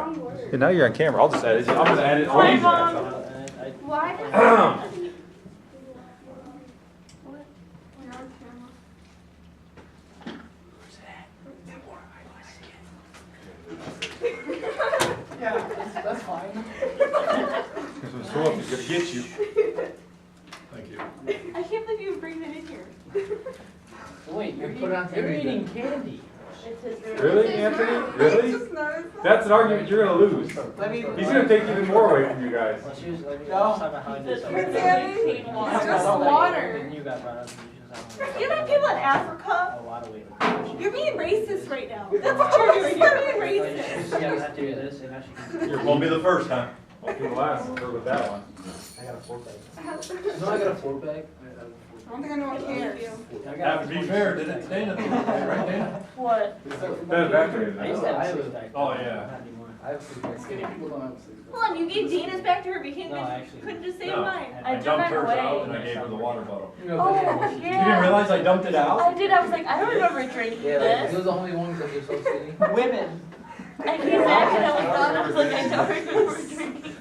And now you're on camera. I'll just edit it. I'm gonna edit all these. Why? Yeah, that's fine. Because when Sophie's gonna get you. Thank you. I can't believe you would bring that in here. Wait, you're eating candy. It's his Really, Anthony? Really? That's an argument you're gonna lose. Let me. He's gonna take even more away from you guys. Well, she was like, No. talking about how I did It's something. just water. And you got brought up. And You know people in Africa? a lot of weight. You're being racist right now. That's what you're doing. You're being racist. She doesn't have to do this, and now she can. You're gonna be the first, huh? I'll be the last. Start with that one. I got a 4-bag. No, I got a 4-bag. I don't think I know what cares. I Have got to be fair, didn't Dana do it, right, Dana? What? That evaporated. I used to have a I 6-bag. Oh, yeah. Not anymore. I have 6 bags. People don't have 6 bags. Hold on, you gave Dana's back to her because No, actually. couldn't just say No. mine. I dumped hers out and I gave her the water bottle. You know, Oh, but You yeah. didn't realize I dumped it out? I did. I was like, I don't remember drinking yeah, like, this. those are the only ones that are so skinny. Women. I came back and I was like, I don't remember drinking.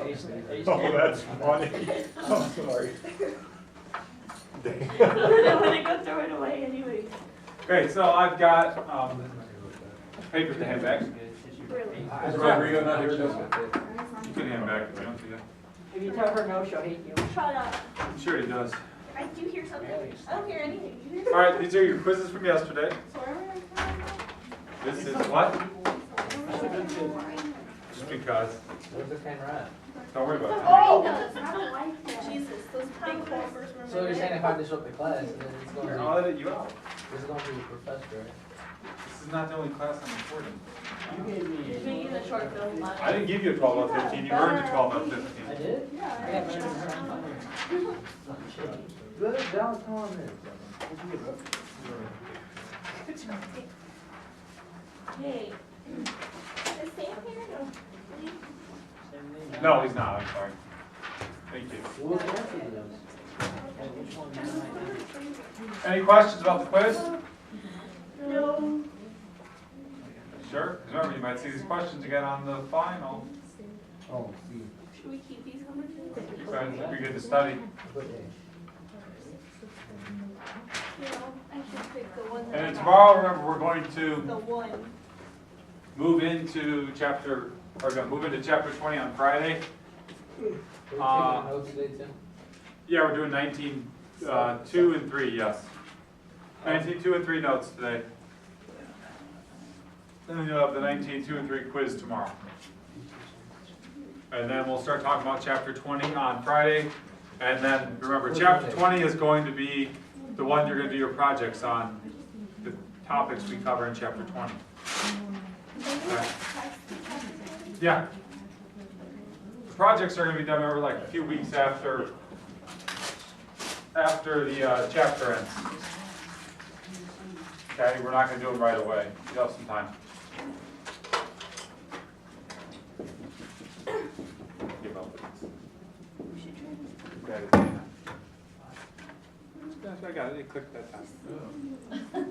I used to Oh, that's funny. I'm sorry. I'm gonna go throw it away anyway. Okay, so I've got papers to hand back. Really? Is Rodrigo not here? You can hand back if you want to. If you tell her no, she'll hate you. Shut up. I'm sure he does. I do hear something. I don't hear anything. You hear All right, these are your quizzes from yesterday. something? This is what? Just because. Where's the camera Don't worry about it. Oh! I don't like that. Jesus, those big hoppers were at? So you're saying if I disrupt the class, then it's going I'll to edit you out. it's going to be the professor, right? This is not the only class I'm recording. You gave me. You're making a short film. I didn't give you a 12 out of 15. You earned a 12 out of I 15. did? Yeah. I got better than her. Let it down, come on in. Hey. Is Sam here? No. No, he's not. I'm sorry. Thank you. What was the answer to those? Which one did I do? Any questions about the quiz? No. Sure. 'Cause remember, you might see these questions again on the final. Oh, see. Should we keep these on? So it'd be good to study. But, No, I should pick the one And that I then got. tomorrow, remember, we're going The to one. move into chapter 20 on Friday. We're taking Uh, notes today, Tim? Yeah, we're doing 19, 2 and 3, yes. 19, 2 and 3 notes today. Then you'll have the 19, 2 and 3 quiz tomorrow. And then we'll start talking about chapter 20 on Friday. And then, remember, chapter 20 is going to be the one you're gonna do your projects on, the topics we cover in chapter 20. Okay. Yeah. The projects are gonna be done over like a few weeks after the chapter ends. Okay, we're not gonna do them right away. You have some time. Give up. Okay. I got it. It clicked that time.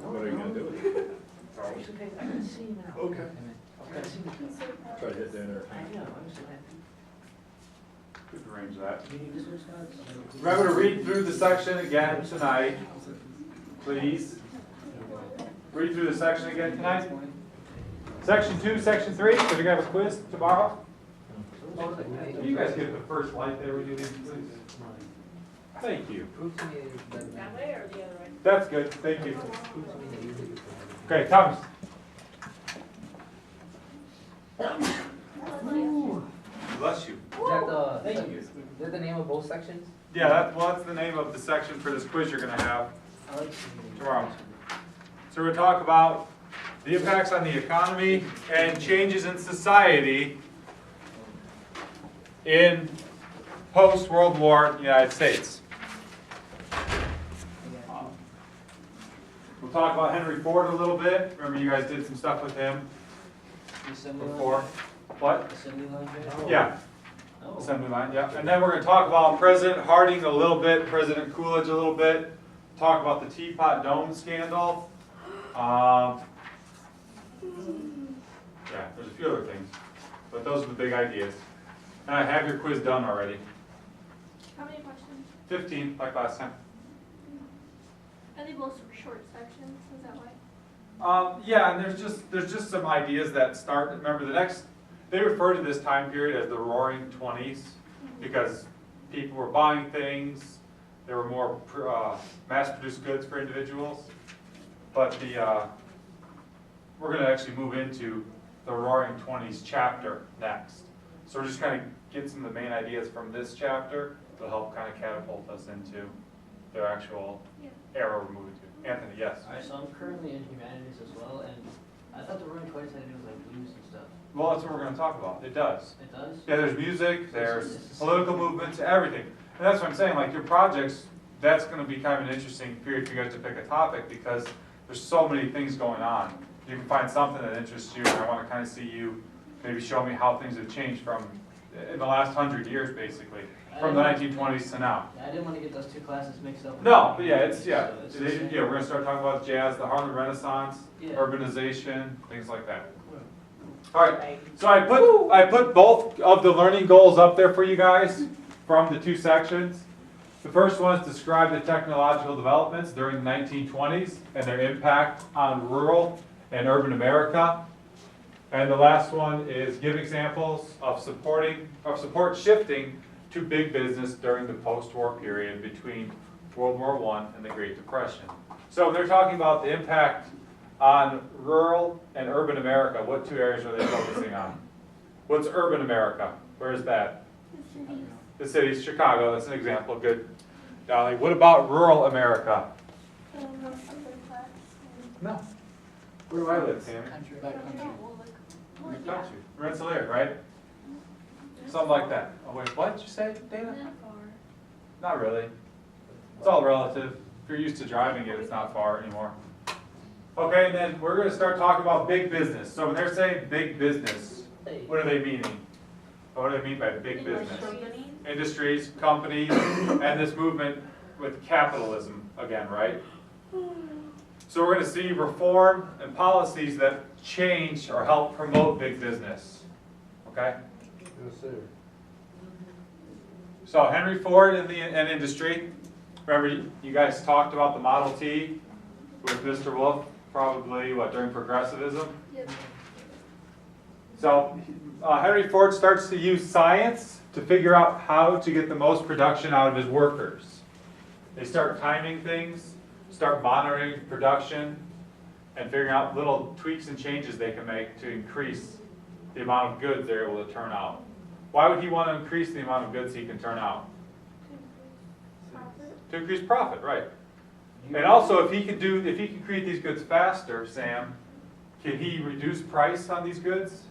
What are you gonna do with it? I can see now. Okay. I can see now. Try to hit Dana. I know, I'm so happy. Could arrange that. You need this one, Scott? Remember to read through the section again tonight, please. Read through the section again tonight. Section 2, section 3, so we're gonna have a quiz tomorrow. Can you guys get the first light there, would you, please? Thank you. Prove to me that you're better than That me. way or the other way? That's good, thank you. Prove to me that you're better than me. Okay, Thomas. Bless you. Is that the, Thank you. is that the name of both sections? Yeah, that's the name of the section for this quiz you're gonna have I like seeing tomorrow. So we're gonna talk about the impacts on the economy and changes in society in post-World War United States. We'll talk about Henry Ford a little bit. Remember you guys did some stuff with him the assembly line. before. What? Assembly line there? Yeah, Oh. assembly line, yeah. And then we're gonna talk about President Harding a little bit, President Coolidge a little bit. Talk about the Teapot Dome scandal. Yeah, there's a few other things, but those are the big ideas. And I have your quiz done already. How many questions? 15, like last time. Are they both short sections? Is that why? Yeah, and there's just some ideas that start, remember they refer to this time period as the Roaring '20s because people were buying things, there were more mass-produced goods for individuals. But we're gonna actually move into the Roaring '20s chapter next. So we're just kind of get some of the main ideas from this chapter to help kind of catapult us into the actual Yeah. era we're moving to. Anthony, yes? Alright, so I'm currently in humanities as well, and I thought the Roaring '20s had to do with like blues and stuff. Well, that's what we're gonna talk about. It does. It does? Yeah, there's music, there's political movements, everything. And that's what I'm saying, like your projects, that's gonna be kind of an interesting period for you guys to pick a topic because there's so many things going on. You can find something that interests you, and I wanna kind of see you maybe show me how things have changed in the last 100 years, basically, from the 1920s to now. Yeah, I didn't want to get those two classes mixed up. No, but yeah, So it's the same. we're gonna start talking about jazz, the Harlem Renaissance, Yeah. urbanization, things like that. All right, so I put both of the learning goals up there for you guys from the two sections. The first one is describe the technological developments during the 1920s and their impact on rural and urban America. And the last one is give examples of support shifting to big business during the post-war period between World War I and the Great Depression. So they're talking about the impact on rural and urban America. What two areas are they focusing on? What's urban America? Where is that? The cities. The cities, Chicago, that's an example, good. Dolly, what about rural America? Other class. No. Where do I live, Tammy? Country. New country. Rensselaer, right? Something like that. Oh wait, what did you say, Dana? Not really. It's all relative. If you're used to driving it, it's not far anymore. Okay, and then we're gonna start talking about big business. So when they're saying big business, what are they meaning? What do they mean by big business? Industries, companies, and this movement with capitalism again, right? So we're gonna see reform and policies that change or help promote big business, okay? Yes, sir. So Henry Ford and industry. Remember, you guys talked about the Model T with Mr. Wolf, probably, during progressivism? Yep. So Henry Ford starts to use science to figure out how to get the most production out of his workers. They start timing things, start monitoring production, and figuring out little tweaks and changes they can make to increase the amount of goods they're able to turn out. Why would he want to increase the amount of goods he can turn out? To increase profit, right. And also, if he can create these goods faster, Sam, can he reduce price on these goods?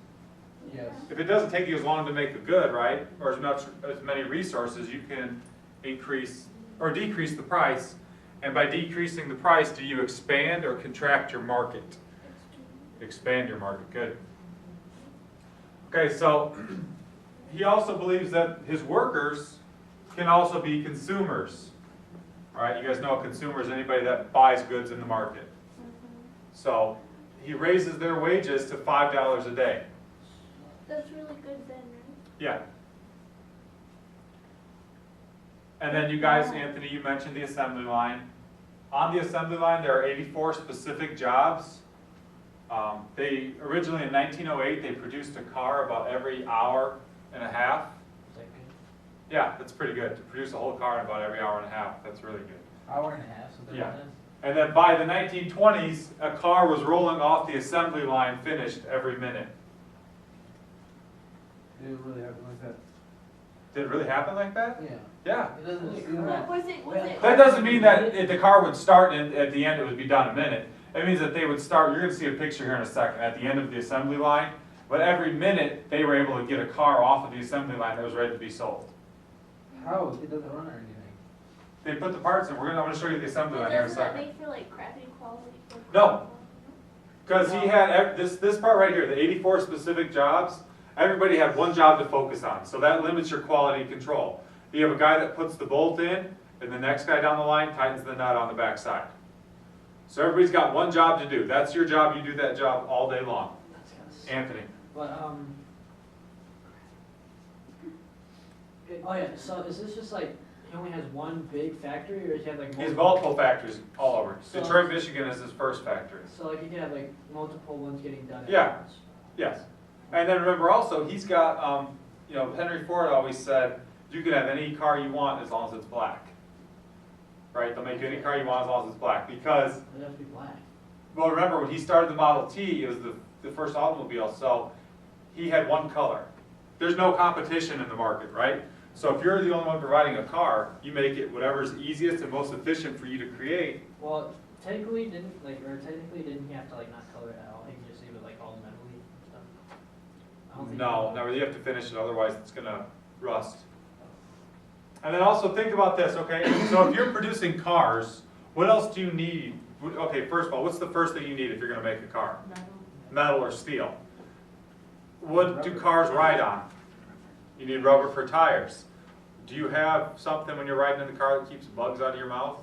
Yes. If it doesn't take you as long to make a good, right, or as many resources, you can increase or decrease the price. And by decreasing the price, do you expand or contract your market? Expand your market, good. Okay, so he also believes that his workers can also be consumers. All right, you guys know a consumer is anybody that buys goods in the market. So he raises their wages to $5 a day. That's really good then, right? Yeah. And then you guys, Anthony, you mentioned the assembly line. On the assembly line, there are 84 specific jobs. They originally, in 1908, they produced a car about every hour and a half. Is that good? Yeah, that's pretty good. To produce a whole car in about every hour and a half, that's really good. Hour and a half, something Yeah. like that? And then by the 1920s, a car was rolling off the assembly line finished every minute. Did it really happen like that? Did it really happen like that? Yeah. Yeah. It doesn't seem What like, was it? That doesn't mean that the car would start and at the end it would be done in a minute. It means that they would start, you're going to see a picture here in a second, at the end of the assembly line. But every minute, they were able to get a car off of the assembly line that was ready to be sold. how? It doesn't run or anything. They put the parts in. I'm going to show you the assembly line here in a Doesn't that second. make for like crappy quality? No. Because he had, this part right here, the 84 specific jobs, everybody had one job to focus on. So that limits your quality control. You have a guy that puts the bolt in, and the next guy down the line tightens the nut on the back side. So everybody's got one job to do. That's your job. You do that job all day long. that's kind of Anthony. But, oh yeah, so is this just like, he only has one big factory, or does he have like He has multiple? multiple factories all over. So- Detroit, Michigan is his first factory. So like, you can have like multiple ones getting done at Yeah. once? Yes. And then remember also, he's got, you know, Henry Ford always said, you can have any car you want as long as it's black. Right? They'll make you any car you want as long as it's black. Because, It'd have to be black. well, remember when he started the Model T, it was the first automobile, so he had one color. There's no competition in the market, right? So if you're the only one providing a car, you make it whatever's easiest and most efficient for you to create. Well, technically didn't he have to like not color it at all? He can just leave it like all metally stuff? I don't think No, no, you have to finish it, otherwise it's gonna rust. And then also think about this, okay? So if you're producing cars, what else do you need? Okay, first of all, what's the first thing you need if you're gonna make a car? Metal or steel. What do cars ride on? You need rubber for tires. Do you have something when you're riding in the car that keeps bugs out of your mouth?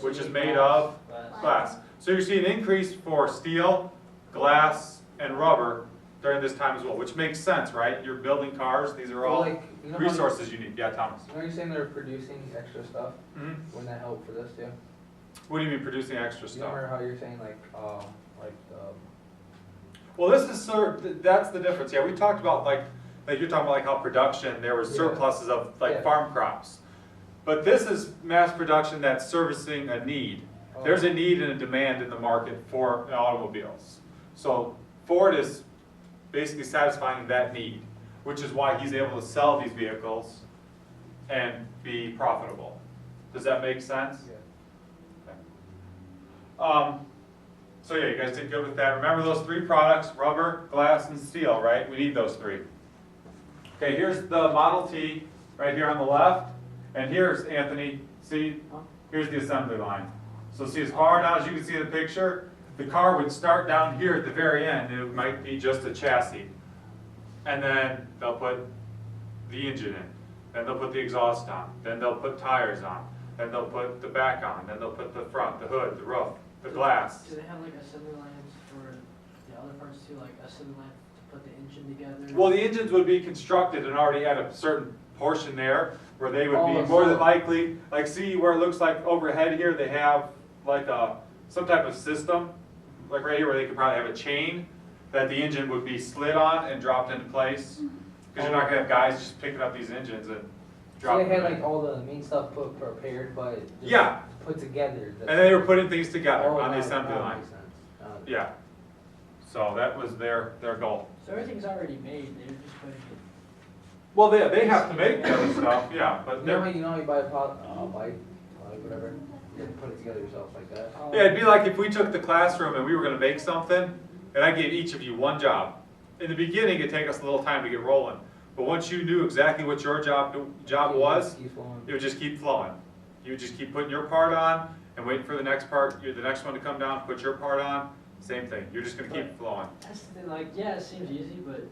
Which is made of glass. So you're seeing an increase for steel, glass, and rubber during this time as well, which makes sense, right? You're building cars, these are Well, all like, you know how you- resources you need. Yeah, Thomas. You know you're saying they're producing extra stuff? Mhm. Wouldn't that help for this too? What do you mean producing extra You stuff? remember how you're saying like, Well, this is that's the difference. Yeah, we talked about like you're talking about like how production, there was Yeah. surpluses of like Yeah. farm crops. But this is mass production that's servicing a need. There's a need and a demand in the market for automobiles. So Ford is basically satisfying that need, which is why he's able to sell these vehicles and be profitable. Does that make sense? Yeah. So yeah, you guys did good with that. Remember those three products, rubber, glass, and steel, right? We need those three. Okay, here's the Model T right here on the left. And here's, Anthony, see, here's the assembly line. So see, as far down as you can see in the picture, the car would start down here at the very end, and it might be just a chassis. And then they'll put the engine in. Then they'll put the exhaust on. Then they'll put tires on. Then they'll put the back on. Then they'll put the front, the hood, the roof, the glass. Do they have like assembly lines for the other parts too, like assembly line to put the engine together? Well, the engines would be constructed and already at a certain portion there where they would be Oh, more so- than likely, like see where it looks like overhead here, they have like some type of system, like right here where they could probably have a chain that the engine would be slid on and dropped into place. Because you're not gonna have guys just picking up these engines and So dropping they had them. like all the main stuff prepared, but just Yeah. put together. And they were putting things together Oh, on the that- assembly that line. makes sense. Yeah. So that was their goal. So everything's already made, they're just putting it. Well, they have to make the other stuff, yeah, but You know they're. how you buy a bike, whatever, you have to put it together yourself like that. Yeah, it'd be like if we took the classroom and we were gonna make something, and I gave each of you one job. In the beginning, it'd take us a little time to get rolling, but once you knew exactly what your job was, Keep flowing. it would just keep flowing. You would just keep putting your part on and waiting for the next part, the next one to come down, put your part on, same thing. You're just gonna keep flowing. That's the thing, like, yeah, it seems easy, but.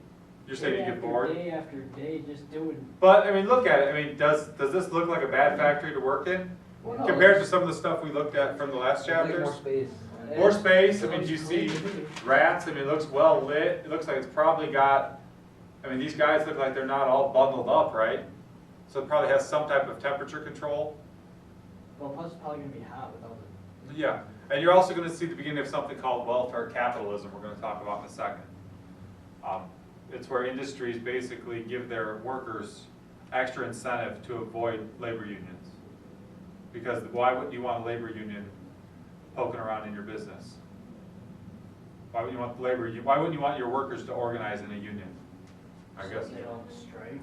You're saying you day get after bored? Day after day, just doing. But, I mean, look at it. I mean, does this look like a bad factory to work in? Well, no, Compared to it's- some of the stuff we looked at from the last Like chapters? more space. More space, I it mean, looks do you see clean to me. rats? I mean, it looks well lit. It looks like it's probably got, I mean, these guys look like they're not all bundled up, right? So it probably has some type of temperature control. Well, plus it's probably gonna be hot without the. Yeah, and you're also gonna see the beginning of something called welfare capitalism we're gonna talk about in a second. It's where industries basically give their workers extra incentive to avoid labor unions. Because why wouldn't you want a labor union poking around in your business? Why wouldn't you want your workers to organize in a union? I guess. They don't strike.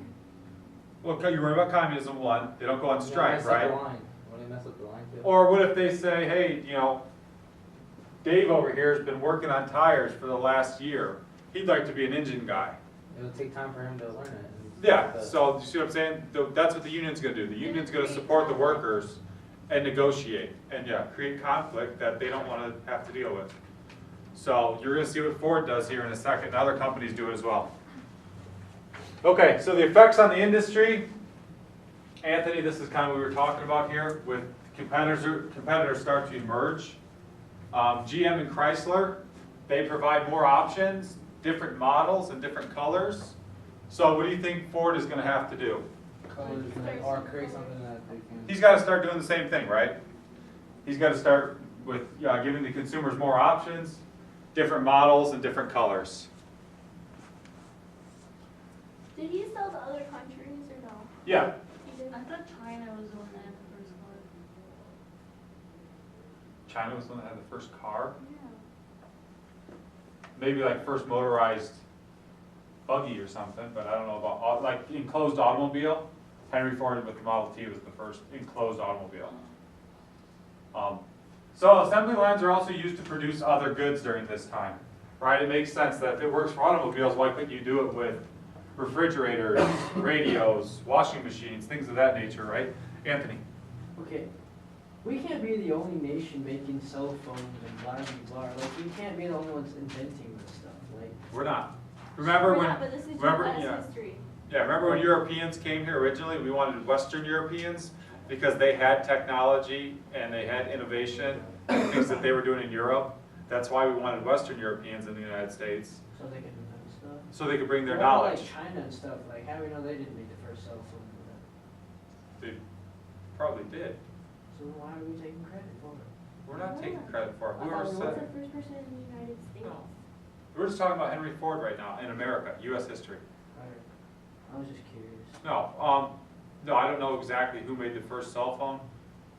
Well, you remember about communism, one, they don't go on strike, right? When they mess up the line too. Or what if they say, hey, Dave over here has been working on tires for the last year. He'd like to be an engine guy. It'll take time for him to learn it. Yeah, so you see what I'm saying? That's what the union's gonna do. The union's gonna support the workers and negotiate and create conflict that they don't wanna have to deal with. So you're gonna see what Ford does here in a second, and other companies do it as well. Okay, so the effects on the industry. Anthony, this is kind of what we were talking about here with competitors start to emerge. GM and Chrysler, they provide more options. different models and different colors. So what do you think Ford is gonna have to do? Colors or create something that they can. He's gotta start doing the same thing, right? He's gotta start with giving the consumers more options, different models and different colors. Did he sell to other countries or no? Yeah, He did. I thought China was the one that had the first car. China was the one that had the first car. Yeah. Maybe like first motorized buggy or something, but I don't know about, like enclosed automobile. Henry Ford with the Model T was the first enclosed automobile. So assembly lines are also used to produce other goods during this time, right? It makes sense that if it works for automobiles, why couldn't you do it with refrigerators, radios, washing machines, things of that nature, right? Anthony? Okay, we can't be the only nation making cell phones and blah, blah, blah. Like, we can't be the only ones inventing this stuff. Like, We're not. Remember We're when? not, but this is remember- US yeah. history. Yeah, remember when Europeans came here originally, we wanted Western Europeans because they had technology and they had innovation, things that they were doing in Europe. That's why we wanted Western Europeans in the United States, so they can invent stuff. so they could bring their What about, knowledge. like China and stuff, like how do we know they didn't make the first cell phone for that? They probably did. So why are we taking credit for it? We're not taking credit for it. I Whoever thought he was said the it. first person in the United States. No. We're just talking about Henry Ford right now in America, U.S. history. Alright, I was just curious. No, I don't know exactly who made the first cell phone,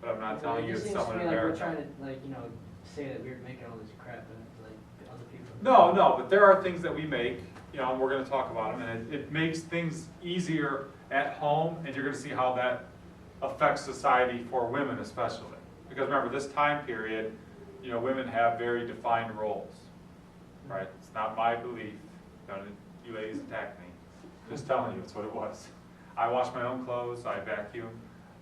but I'm not telling you it's someone in It America. just seems to me like we're trying to, like, you know, say that we're making all this crap and like other people. No, but there are things that we make, you know, and we're gonna talk about them, and it makes things easier at home, and you're gonna see how that affects society for women especially. Because remember, this time period, you know, women have very defined roles, right? It's not my belief, don't you ladies attack me, I'm just telling you, it's what it was. I wash my own clothes, I vacuum,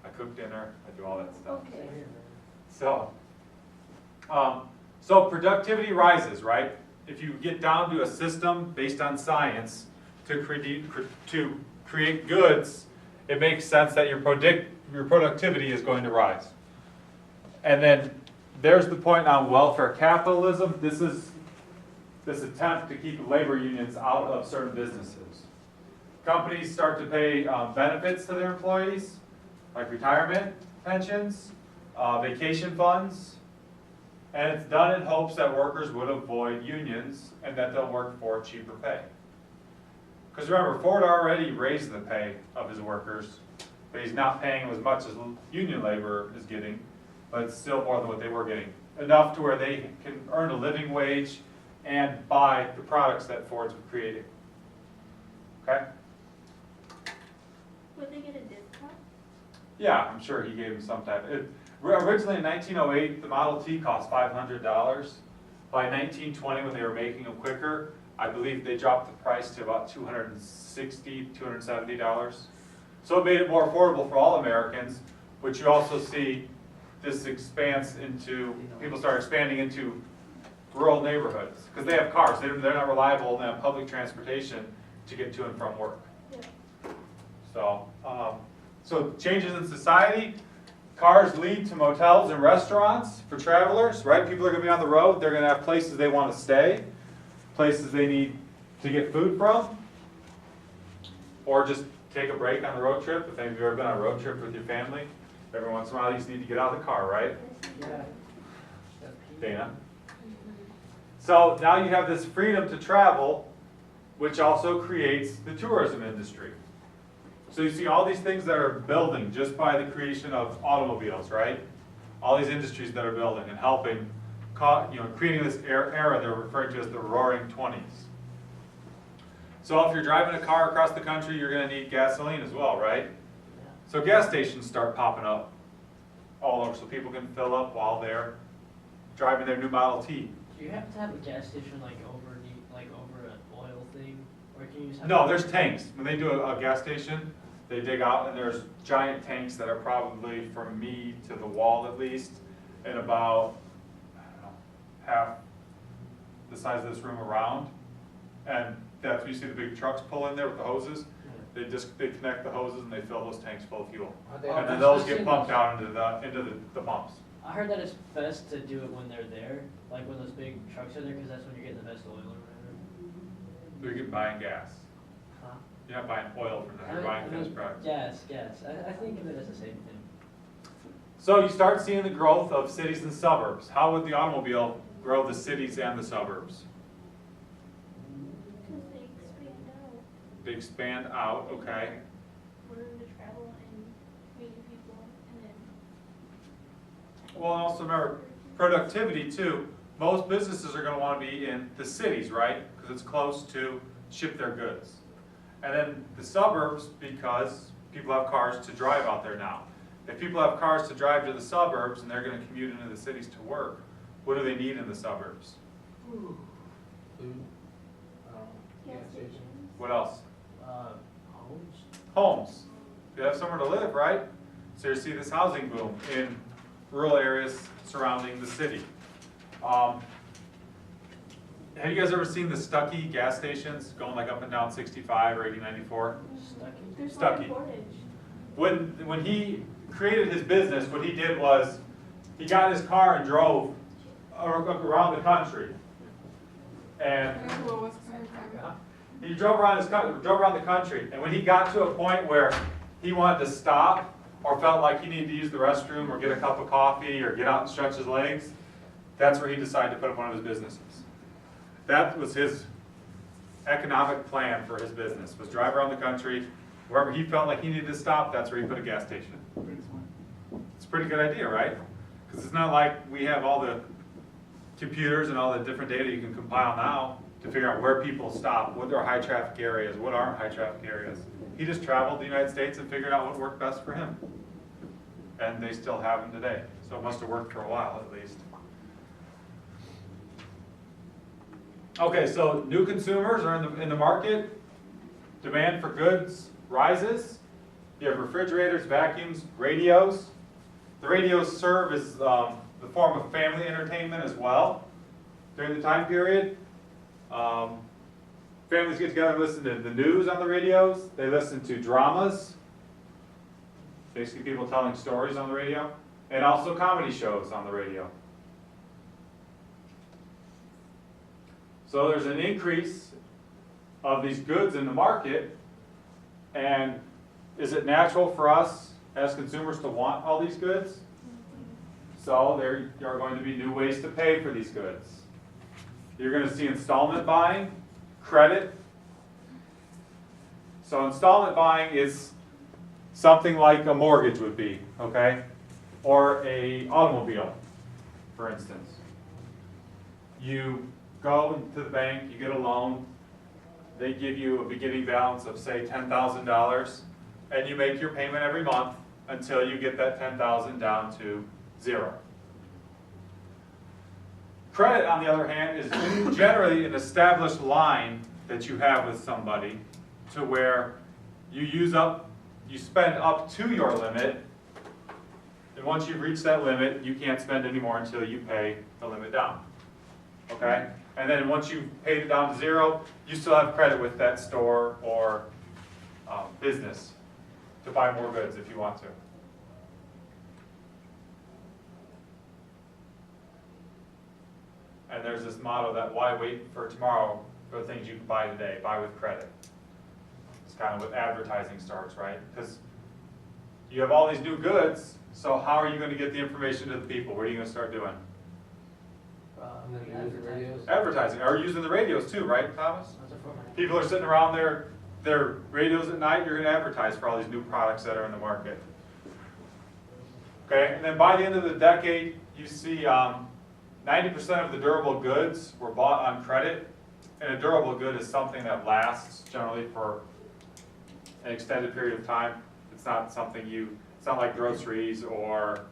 I cook dinner, I do all that stuff. Okay. Same here, man. So productivity rises, right? If you get down to a system based on science to create goods, it makes sense that your productivity is going to rise. And then there's the point on welfare capitalism. This is this attempt to keep labor unions out of certain businesses. Companies start to pay benefits to their employees, like retirement pensions, vacation funds, and it's done in hopes that workers would avoid unions and that they'll work for cheaper pay. Because remember, Ford already raised the pay of his workers, but he's not paying them as much as union labor is getting, but it's still more than what they were getting. Enough to where they can earn a living wage and buy the products that Ford's creating. Okay? Would they get a discount? Yeah, I'm sure he gave him some type. Originally in 1908, the Model T cost $500. By 1920, when they were making them quicker, I believe they dropped the price to about $260, $270. So it made it more affordable for all Americans, which you also see this expands into, people start expanding into rural neighborhoods, because they have cars, they're not reliable, and they have public transportation to get to and from work. Yeah. So changes in society, cars lead to motels and restaurants for travelers, right? People are gonna be on the road, they're gonna have places they wanna stay, places they need to get food from, or just take a break on the road trip. If any of you have ever been on a road trip with your family, every once in a while you just need to get out of the car, right? Yeah. Dana? So now you have this freedom to travel, which also creates the tourism industry. So you see all these things that are building just by the creation of automobiles, right? All these industries that are building and helping, creating this era they're referring to as the Roaring '20s. So if you're driving a car across the country, you're going to need gasoline as well, right? So gas stations start popping up all over so people can fill up while they're driving their new Model T. Do you have to have a gas station like over an oil thing, or can you just have? No, there's tanks. When they do a gas station, they dig out and there's giant tanks that are probably from me to the wall at least, and about, I don't know, half the size of this room around. And that's where you see the big trucks pull in there with the hoses. They connect the hoses and they fill those tanks full of fuel. And then those get pumped out into the pumps. I heard that it's best to do it when they're there, like when those big trucks are there, because that's when you're getting the best oil or whatever. They're getting buying gas. Huh? You're not buying oil from them, you're buying finished product. Gas. I think of it as the same thing. So you start seeing the growth of cities and suburbs. How would the automobile grow the cities and the suburbs? Because they expand out, They expand out, okay. for them to travel and meet people, and then. Well, and also remember, productivity too. Most businesses are gonna wanna be in the cities, right? Because it's close to ship their goods. And then the suburbs, because people have cars to drive out there now. If people have cars to drive to the suburbs and they're gonna commute into the cities to work, what do they need in the suburbs? Food. Gas Gas station. stations. What else? Homes. Homes. You have somewhere to live, right? So you see this housing boom in rural areas surrounding the city. Have you guys ever seen the Stuckey gas stations going like up and down 65 or 80, 94? Stucky. There's Stucky. one in Portage. When he created his business, what he did was he got his car and drove around the country. And he drove around the country, and when he got to a point where he wanted to stop or felt like he needed to use the restroom or get a cup of coffee or get out and stretch his legs, that's where he decided to put up one of his businesses. That was his economic plan for his business, was drive around the country. Wherever he felt like he needed to stop, that's where he put a gas station. It's a pretty good idea, right? Because it's not like we have all the computers and all the different data you can compile now to figure out where people stop, what are high traffic areas, what aren't high traffic areas. He just traveled the United States and figured out what worked best for him. And they still have them today. So it must have worked for a while at least. Okay, so new consumers are in the market. Demand for goods rises. You have refrigerators, vacuums, radios. The radios serve as the form of family entertainment as well during the time period. Families get together and listen to the news on the radios. They listen to dramas, basically people telling stories on the radio, and also comedy shows on the radio. So there's an increase of these goods in the market, and is it natural for us as consumers to want all these goods? So there are going to be new ways to pay for these goods. You're going to see installment buying, credit. So installment buying is something like a mortgage would be, okay? Or an automobile, for instance. You go to the bank, you get a loan, they give you a beginning balance of say $10,000, and you make your payment every month until you get that $10,000 down to zero. Credit, on the other hand, is generally an established line that you have with somebody to where you spend up to your limit, and once you've reached that limit, you can't spend anymore until you pay the limit down. Okay? And then once you've paid it down to zero, you still have credit with that store or business to buy more goods if you want to. And there's this motto that why wait for tomorrow for the things you can buy today, buy with credit. It's kind of what advertising starts, right? Because you have all these new goods, so how are you going to get the information to the people? What are you going to start doing? And then you use the radios. Advertising, or using the radios too, right, Thomas? That's a form of- People are sitting around their radios at night, you're going to advertise for all these new products that are in the market. Okay, and then by the end of the decade, you see 90% of the durable goods were bought on credit, and a durable good is something that lasts generally for an extended period of time. It's not something it's not like groceries or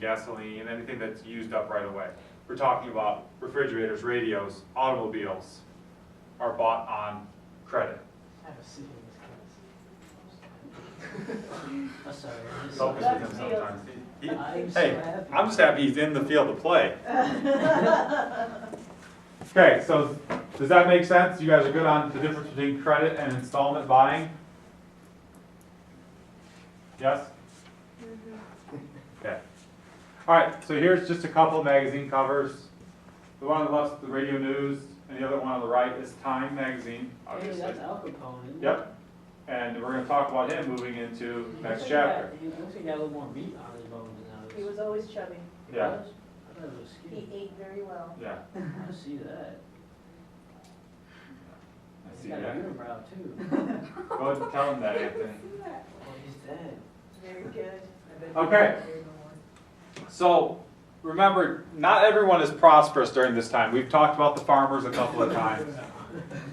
gasoline, anything that's used up right away. We're talking about refrigerators, radios, automobiles are bought on credit. I have a seat in this class. I'm sorry. I'm just- Focus with him sometimes. I'm so Hey, happy. I'm just happy he's in the field of play. Okay, so does that make sense? You guys are good on the difference between credit and installment buying? Yes? Okay. All right, so here's just a couple of magazine covers. The one on the left, the Radio News, and the other one on the right is Time Magazine, Hey, obviously. that's Al Capone, isn't it? Yep, and we're gonna talk about him moving into Looks next like chapter. He looks like he got a little more meat on his bones now. He was always chubby. Yeah, I thought it was He skinny. ate very well. yeah, I see that. I see He's got a that. unibrow too. Go ahead and tell him that, Anthony. Oh, he's dead. Very good. Okay. So, remember, not everyone is prosperous during this time. We've talked about the farmers a couple of times.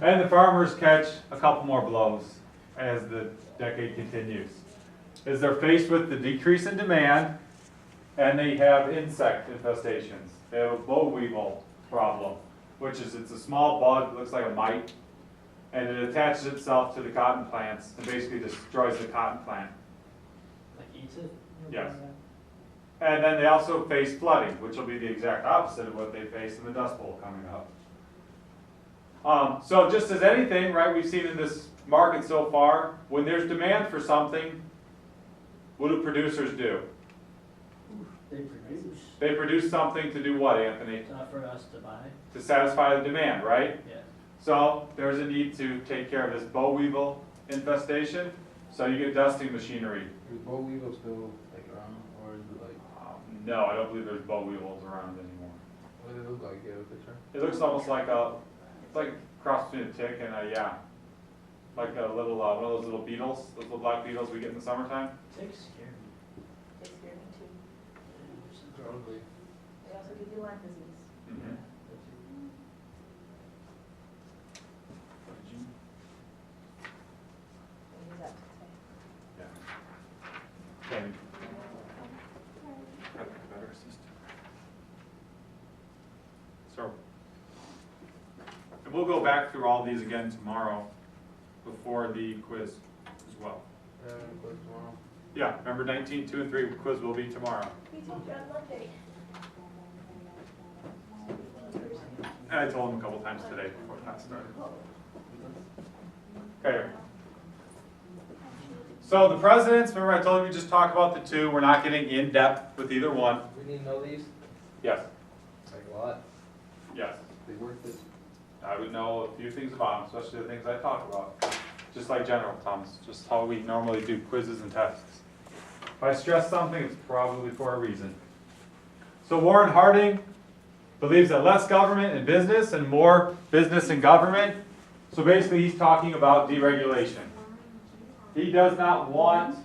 And the farmers catch a couple more blows as the decade continues. As they're faced with the decrease in demand, and they have insect infestations. They have a boll weevil problem, which is, it's a small bug, looks like a mite, and it attaches itself to the cotton plants and basically destroys the cotton plant. Like eats it? Yes. And then they also face flooding, which will be the exact opposite of what they face in the Dust Bowl coming up. So just as anything, right, we've seen in this market so far, when there's demand for something, what do producers do? They produce. They produce something to do what, Anthony? It's not for us to buy. To satisfy the demand, right? Yeah. So there's a need to take care of this boll weevil infestation, so you get dusting machinery. Is boll weevil still like around, or is it like, No, I don't believe there's boll weevils around anymore. what does it look like? You have a picture? It looks almost like it's like a cross between a tick and a, yeah, like a little, one of those little beetles, those little black beetles we get in the summertime. Ticks scare me. They scare me too. Probably. They also give you Lyme disease. Mm-hmm. What does that say? Yeah. Okay. Got a better system. So, and we'll go back through all these again tomorrow before the quiz as well. Quiz tomorrow. Yeah, remember 19, 2 and 3 quiz will be tomorrow. He told you on Monday. And I told him a couple times today before class started. Okay. So the presidents, remember I told you we just talk about the two. We're not getting in depth with either one. We need to know these, Yes, like a lot. yes. They worth it. I would know a few things about them, especially the things I talk about. Just like general terms, just how we normally do quizzes and tests. If I stress something, it's probably for a reason. So Warren Harding believes that less government and business and more business and government. So basically he's talking about deregulation. He does not want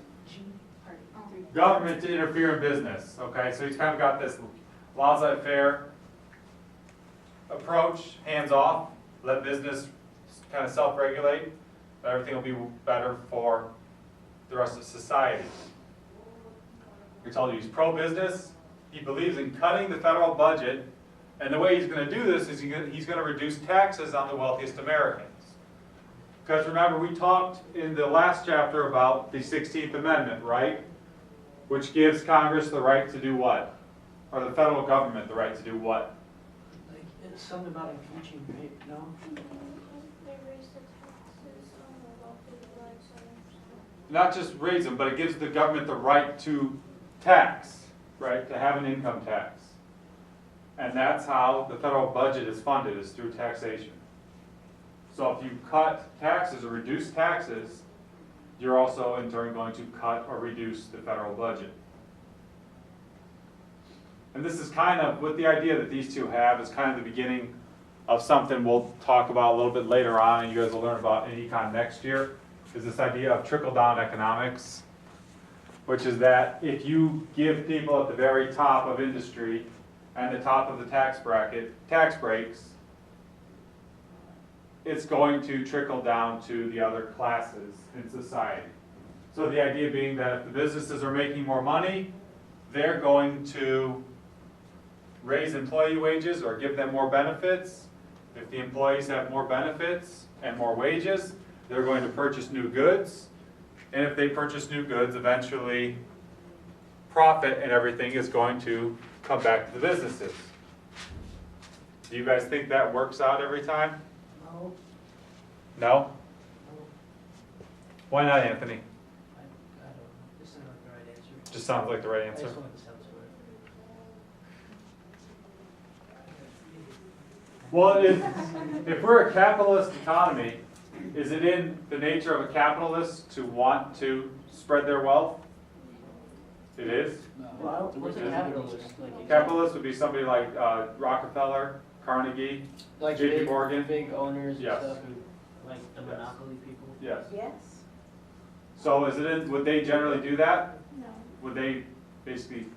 government to interfere in business, okay? So he's kind of got this laissez-faire approach, hands off, let business kind of self-regulate, but everything will be better for the rest of society. We told you he's pro-business. He believes in cutting the federal budget, and the way he's going to do this is he's going to reduce taxes on the wealthiest Americans. Because remember, we talked in the last chapter about the 16th Amendment, right? Which gives Congress the right to do what? Or the federal government the right to do what? Like, it's something about impeaching, right? No? They raised the taxes on the wealthy, like 7%. Not just raise them, but it gives the government the right to tax, right? To have an income tax. And that's how the federal budget is funded, is through taxation. So if you cut taxes or reduce taxes, you're also in turn going to cut or reduce the federal budget. And this is kind of, what the idea that these two have is kind of the beginning of something we'll talk about a little bit later on, and you guys will learn about in econ next year, is this idea of trickle-down economics, which is that if you give people at the very top of industry and the top of the tax bracket tax breaks, it's going to trickle down to the other classes in society. So the idea being that if the businesses are making more money, they're going to raise employee wages or give them more benefits. If the employees have more benefits and more wages, they're going to purchase new goods. And if they purchase new goods, eventually profit and everything is going to come back to the businesses. Do you guys think that works out every time? No. No? Why not, Anthony? I don't know. This sounds like the right answer. Just sounds like the right I answer. just want the sounds for it. Well, if we're a capitalist economy, is it in the nature of a capitalist to want to spread their wealth? It is. Well, what's a capitalist, like? Capitalist would be somebody like Rockefeller, Carnegie, Like JP big- Morgan. Big owners and Yes. stuff who, like the Yes. monopoly people. Yes. Yes. So is it in, would they generally do that? No. Would they basically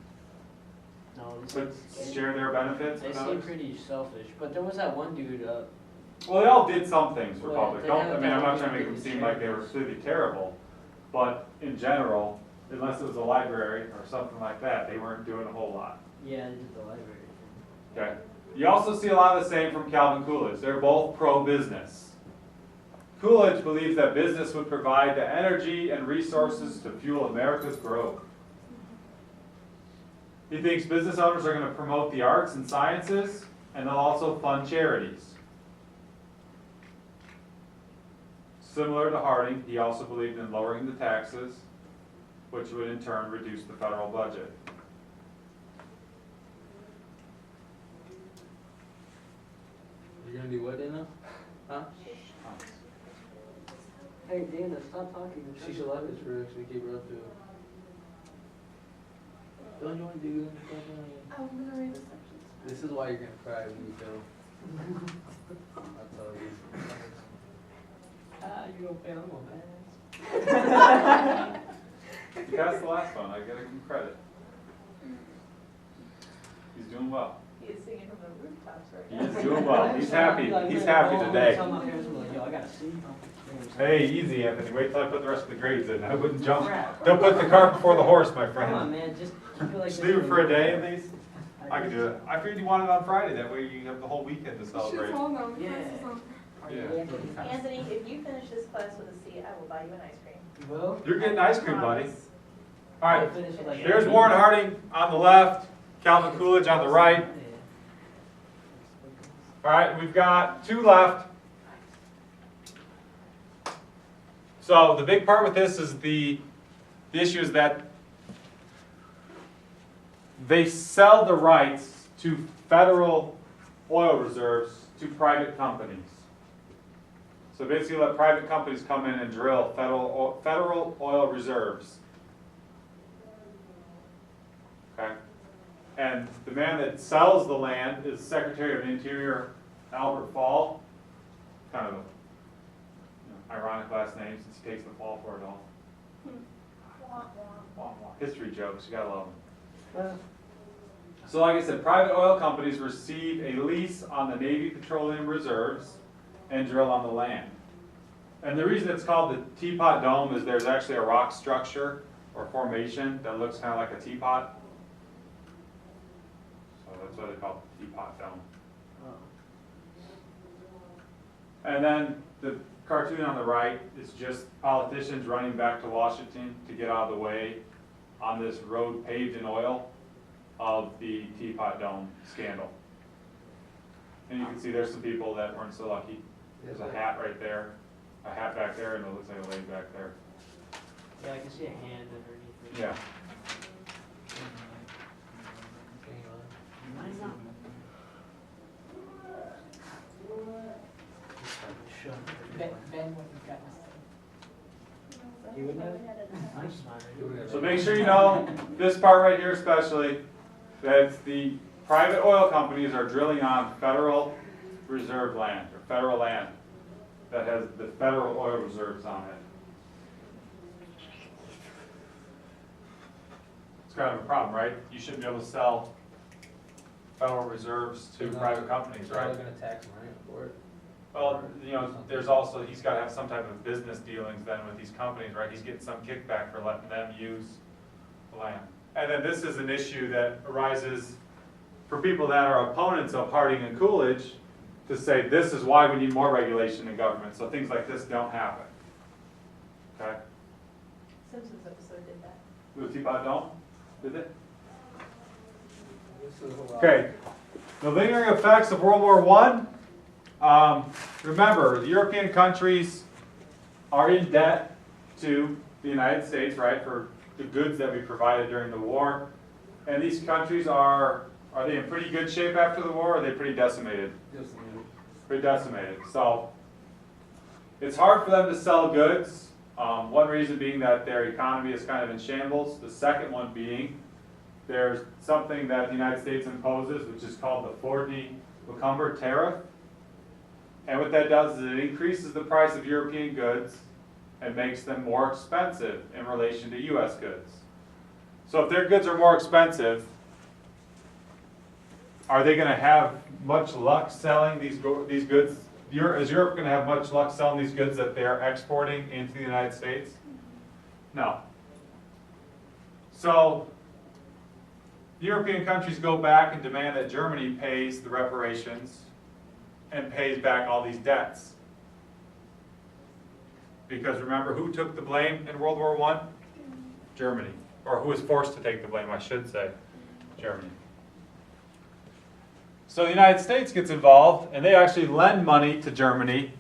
No, this put, is, share their benefits they with seem others? pretty selfish, but there was that one dude, Well, they all did some things for Well, public. they Don't, have I mean, I'm not done trying to make them things seem like they were completely terrible, but in general, unless it was a library or something like that, they weren't doing a whole lot. yeah, they did the library. Okay. You also see a lot of the same from Calvin Coolidge. They're both pro-business. Coolidge believes that business would provide the energy and resources to fuel America's growth. He thinks business owners are going to promote the arts and sciences, and they'll also fund charities. Similar to Harding, he also believed in lowering the taxes, which would in turn reduce the federal budget. You're gonna do what, Dana? Huh? Hey, Dana, stop talking. She's alive, it's for actually keep her up to. Don't you wanna do that? I'm gonna read the sections. This is why you're gonna cry when you go. I'll tell you. Ah, you don't pay, I'm gonna pass. He passed the last one, I gotta give him credit. He's doing well. He is singing from the rooftops right He now. is doing well, he's happy, he's happy today. Tell my parents, like, yo, I gotta see. Hey, easy, Anthony, wait till I put the rest of the grades in, I wouldn't jump. Crap. Don't put the cart before the horse, my Come on, friend. man, just keep it like. Just leave it for a day at least. I can do it. I figured you wanted it on Friday, that way you have the whole weekend to celebrate. Yeah. Yeah. Anthony, if you finish this class with a C, I will buy you an ice cream. Well. You're getting ice cream, buddy. Promise. Alright, Finish with, like, there's Warren Harding on the left, Calvin Coolidge on the right. Alright, we've got two left. So the big part with this is the issue is that they sell the rights to federal oil reserves to private companies. So basically let private companies come in and drill federal oil reserves. Okay? And the man that sells the land is Secretary of the Interior Albert Fall. Kind of a ironic last name since he takes the fall for it all. Wah, wah. Wah, wah. History jokes, you gotta love them. So like I said, private oil companies receive a lease on the Navy petroleum reserves and drill on the land. And the reason it's called the Teapot Dome is there's actually a rock structure or formation that looks kind of like a teapot. So that's why they call it the Teapot Dome. And then the cartoon on the right is just politicians running back to Washington to get out of the way on this road paved in oil of the Teapot Dome scandal. And you can see there's some people that weren't so lucky. There's a hat right there, a hat back there, and it looks like a lady back there. Yeah, I can see a hand underneath it. Yeah. Mine's not. Ben wouldn't have gotten this. You wouldn't have? I'm smart. So make sure you know this part right here especially, that the private oil companies are drilling on federal reserve land, or federal land, that has the federal oil reserves on it. It's kind of a problem, right? You shouldn't be able to sell federal reserves to private companies, right? Probably gonna tax him, right, for it? Well, you know, there's also, he's gotta have some type of business dealings then with these companies, right? He's getting some kickback for letting them use the land. And then this is an issue that arises for people that are opponents of Harding and Coolidge to say this is why we need more regulation in government, so things like this don't happen. Okay? Simpsons episode did that. With Teapot Dome, did it? This is a lot. Okay, the lingering effects of World War I. Remember, the European countries are in debt to the United States, right, for the goods that we provided during the war. And these countries are they in pretty good shape after the war, or are they pretty decimated? Just a minute. Pretty decimated. So it's hard for them to sell goods. One reason being that their economy is kind of in shambles. The second one being there's something that the United States imposes, which is called the Forde-Macumber tariff. And what that does is it increases the price of European goods and makes them more expensive in relation to US goods. So if their goods are more expensive, are they going to have much luck selling these goods? Is Europe going to have much luck selling these goods that they're exporting into the United States? No. So European countries go back and demand that Germany pays the reparations and pays back all these debts. Because remember, who took the blame in World War I? Germany. Or who was forced to take the blame, I should say. Germany. So the United States gets involved, and they actually lend money to Germany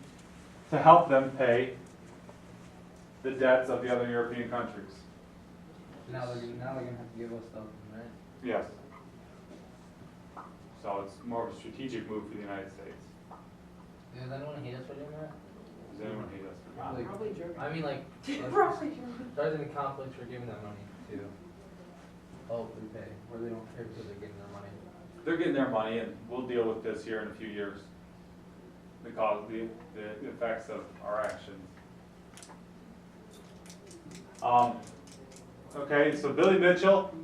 to help them pay the debts of the other European countries. Now they're gonna have to give us stuff, right? Yes. So it's more of a strategic move for the United States. Does anyone hate us for doing that? Does anyone hate us? Like, Probably Germany. I mean, like, Probably German. President conflicts for giving them money to help repay, or they don't care because they're getting their money. They're getting their money, and we'll deal with this here in a few years. Because the effects of our actions. Okay, so Billy Mitchell,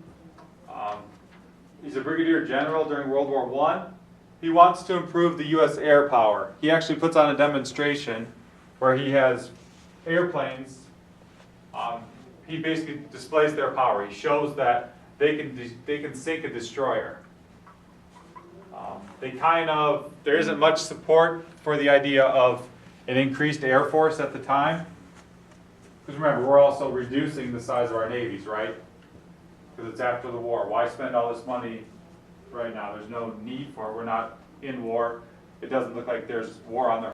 he's a brigadier general during World War I. He wants to improve the U.S. air power. He actually puts on a demonstration where he has airplanes. He basically displays their power. He shows that they can sink a destroyer. There isn't much support for the idea of an increased Air Force at the time. Because remember, we're also reducing the size of our navies, right? Because it's after the war. Why spend all this money right now? There's no need for it. We're not in war. It doesn't look like there's war on the